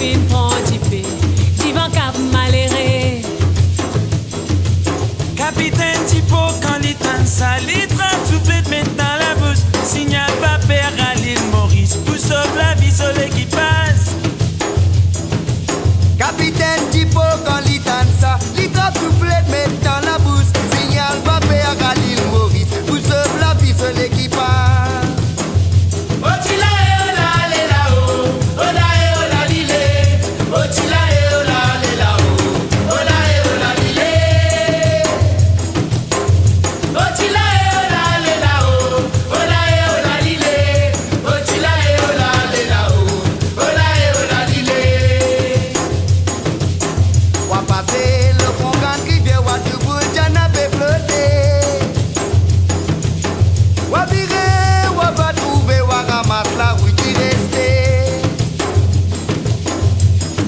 fin prend dipé, divan cap maléré. Capitaine Tipo, quand il t'en sali, soufflet mettre dans la bouche. Signal vapeur à l'île Maurice, pour sauver la vie sur l'équipage. Capitaine Tipo, quand il t'en ça, l'hydrate soufflet mettre dans la bouche. Signal vapeur à l'île Maurice, pour sauver la vie sur l'équipage.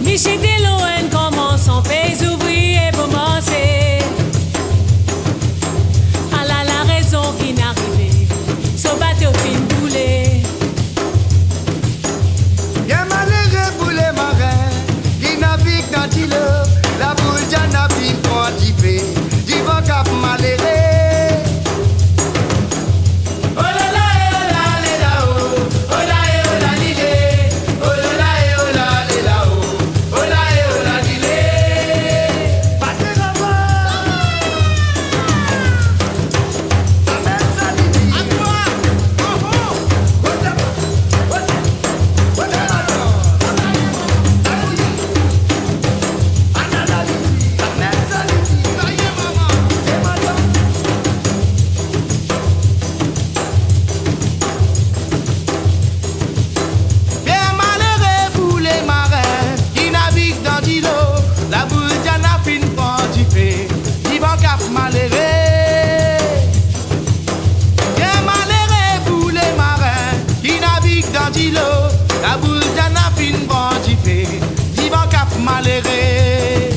Michel de l'ON commence en pays ouvrier pour commencer. À la raison qui n'arrivait, son bateau fin boulé. Bien malheureux pour les marins qui naviguent dans l'îlot, la boule j'en a fin pour antipé, divan cap malheureux. La boule j'en a fin bandifé, divan cap maléré.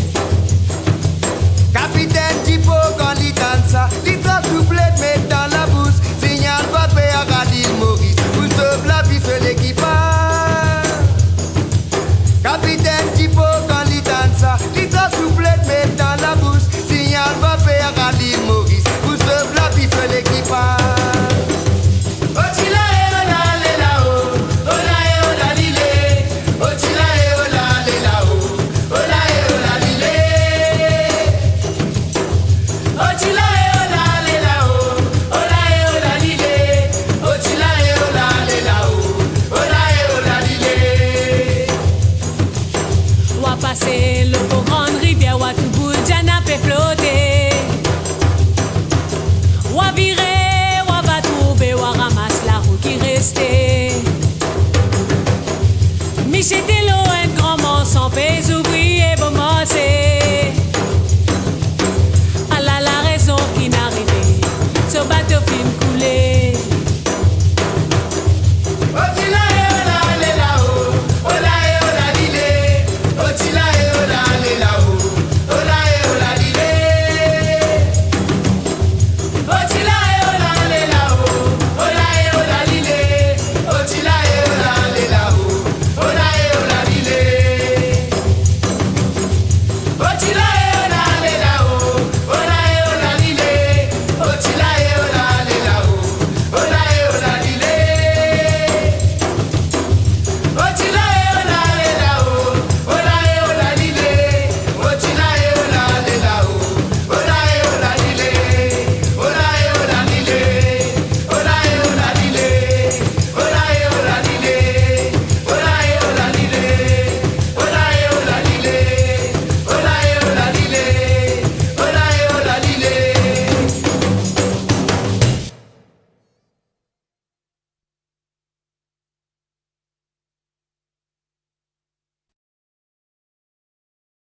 Capitaine Tipo quand il danse ça, il doit souffler mettre dans la bouche. Signal vapeur à l'île Maurice, pour sauver la vie sur l'équipage. Capitaine Tipo quand il danse ça, il doit souffler mettre dans la bouche. Signal vapeur à l'île Maurice, pour sauver la vie sur l'équipage.